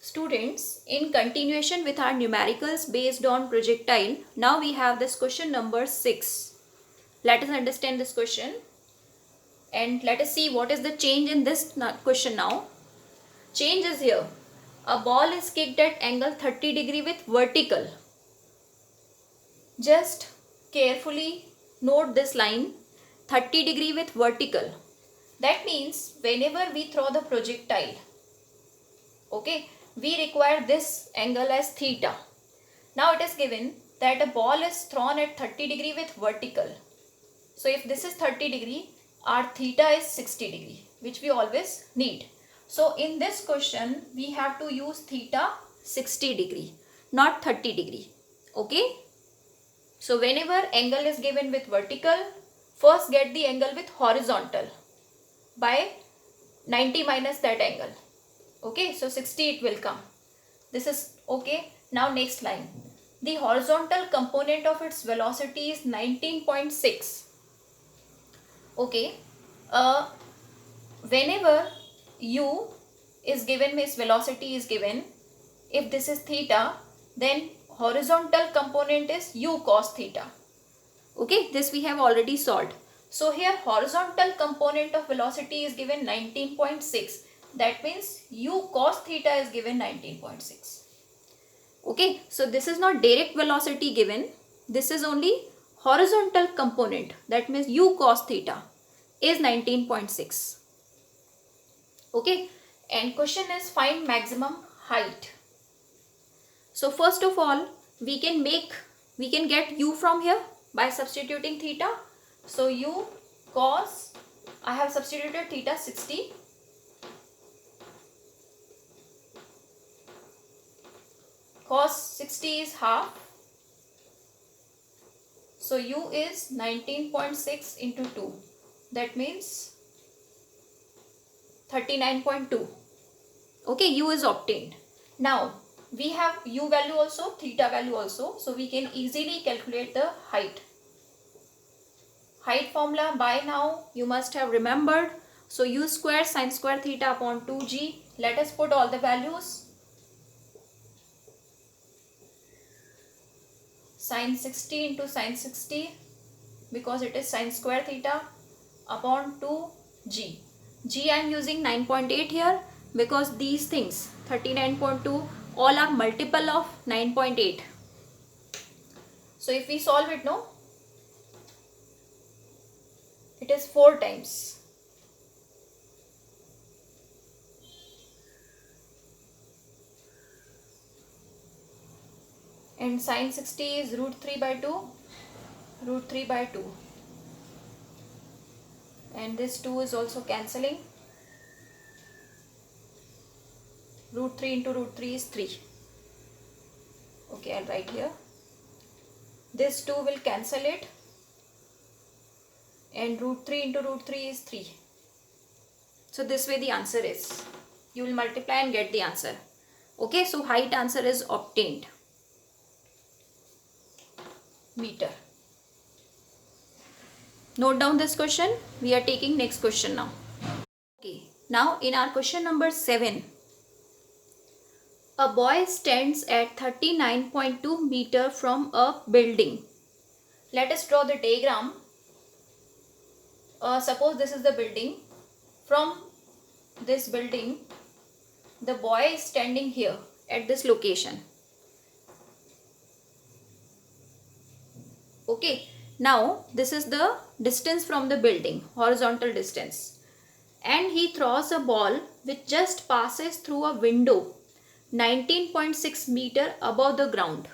Students, in continuation with our numericals based on projectile, now we have this question number 6. Let us understand this question and let us see what is the change in this question now. Change is here. A ball is kicked at angle 30 degree with vertical. Just carefully note this line, 30 degree with vertical. That means whenever we throw the projectile, okay, we require this angle as theta. Now it is given that a ball is thrown at 30 degree with vertical. So if this is 30 degree, our theta is 60 degree, which we always need. So in this question, we have to use theta 60 degree, not 30 degree. Okay. So whenever angle is given with vertical, first get the angle with horizontal by 90 minus that angle. Okay, so 60 it will come. This is okay. Now next line. The horizontal component of its velocity is 19.6. Okay. Whenever u is given, means velocity is given, if this is theta, then horizontal component is u cos theta. Okay, this we have already solved. So here horizontal component of velocity is given 19.6. That means u cos theta is given 19.6. Okay, so this is not direct velocity given. This is only horizontal component. That means u cos theta is 19.6. Okay, and question is find maximum height. So first of all, we can get u from here by substituting theta. So u cos, I have substituted theta 60. Cos 60 is half. So u is 19.6 into 2. That means 39.2. Okay, u is obtained. Now we have u value also, theta value also. So we can easily calculate the height. Height formula by now you must have remembered. So u square sin square theta upon 2g. Let us put all the values. Sin 60 into sin 60, because it is sin square theta, upon 2g. G I am using 9.8 here because these things 39.2 all are multiple of 9.8. So if we solve it, no, it is 4 times. And sin 60 is root 3 by 2, root 3 by 2. And this 2 is also cancelling. Root 3 into root 3 is 3. Okay, I'll write here. This 2 will cancel it. And root 3 into root 3 is 3. So this way the answer is. You will multiply and get the answer. Okay, so height answer is obtained. Meter. Note down this question. We are taking next question now. Okay. Now in our question number 7. A boy stands at 39.2 meter from a building. Let us draw the diagram. Suppose this is the building. From this building, the boy is standing here at this location. Okay, now this is the distance from the building, horizontal distance, and he throws a ball which just passes through a window 19.6 meter above the ground.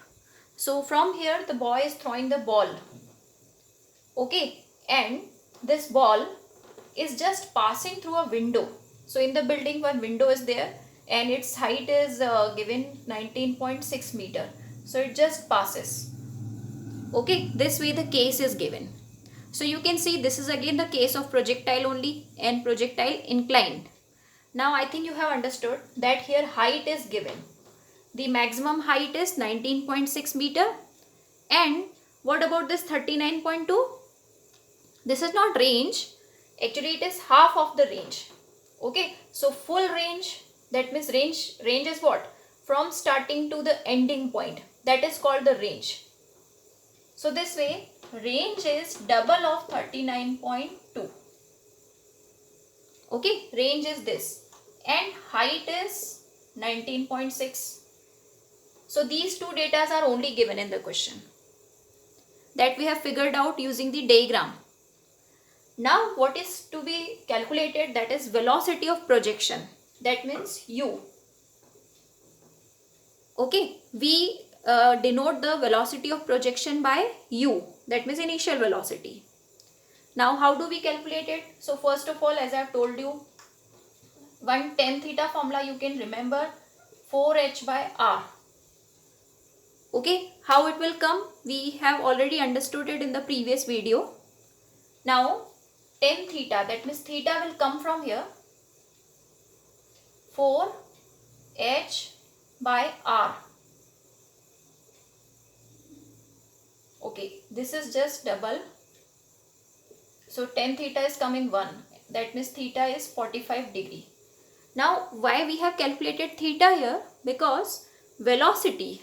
So from here the boy is throwing the ball. Okay, and this ball is just passing through a window. So in the building one window is there and its height is given 19.6 meter. So it just passes. Okay, this way the case is given. So you can see this is again the case of projectile only and projectile inclined. Now I think you have understood that here height is given. The maximum height is 19.6 meter. And what about this 39.2? This is not range. Actually it is half of the range. Okay, so full range, that means range is what? from starting to the ending point. That is called the range. So this way, range is double of 39.2. Okay, range is this and height is 19.6. So these two datas are only given in the question that we have figured out using the diagram. Now what is to be calculated, that is velocity of projection, that means u. Okay, we denote the velocity of projection by u, that means initial velocity. Now how do we calculate it? So first of all, as I have told you, one tan theta formula you can remember, 4h by r. Okay, how it will come? We have already understood it in the previous video. Now tan theta, that means theta will come from here, 4h by r. Okay, this is just double. So tan theta is coming 1. That means theta is 45 degree. Now why we have calculated theta here? Because velocity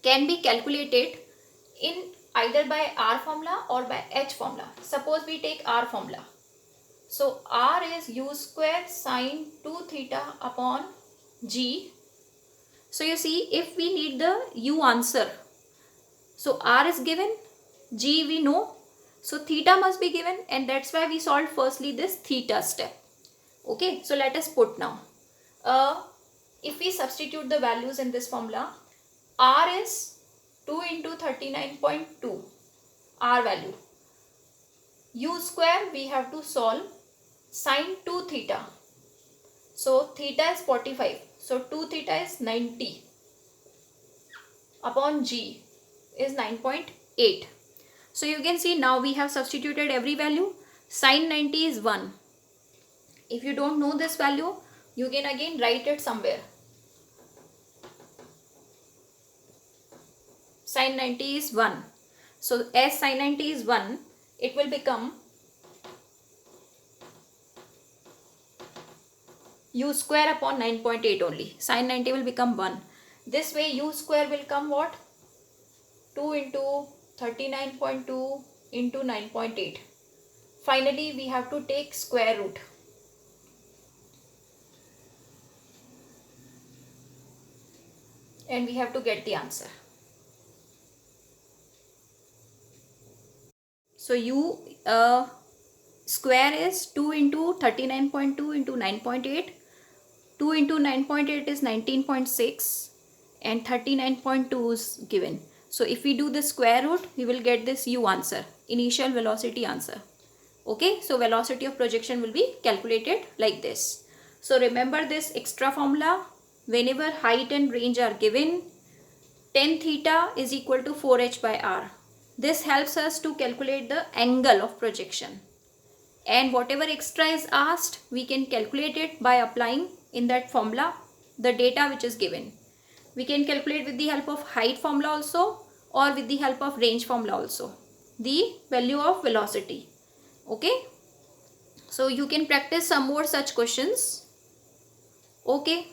can be calculated in either by r formula or by h formula. Suppose we take r formula. So r is u square sine 2 theta upon g. So you see, if we need the u answer, so r is given, g we know, so theta must be given, and that's why we solved firstly this theta step. Okay, so let us put now. If we substitute the values in this formula, r is 2 into 39.2, r value. U square we have to solve, sine 2 theta. So theta is 45. So 2 theta is 90 upon g is 9.8. So you can see now we have substituted every value. Sine 90 is 1. If you don't know this value, you can again write it somewhere. Sine 90 is 1. So as sine 90 is 1, it will become u square upon 9.8 only. Sine 90 will become 1. This way u square will come what? 2 into 39.2 into 9.8. Finally, we have to take square root. And we have to get the answer. So u square is 2 into 39.2 into 9.8. 2 into 9.8 is 19.6 and 39.2 is given. So if we do the square root, we will get this u answer, initial velocity answer. Okay, so velocity of projection will be calculated like this. So remember this extra formula. Whenever height and range are given, tan theta is equal to 4h by r. This helps us to calculate the angle of projection. And whatever extra is asked, we can calculate it by applying in that formula the data which is given. We can calculate with the help of height formula also, or with the help of range formula also, the value of velocity. Okay, so you can practice some more such questions. Okay.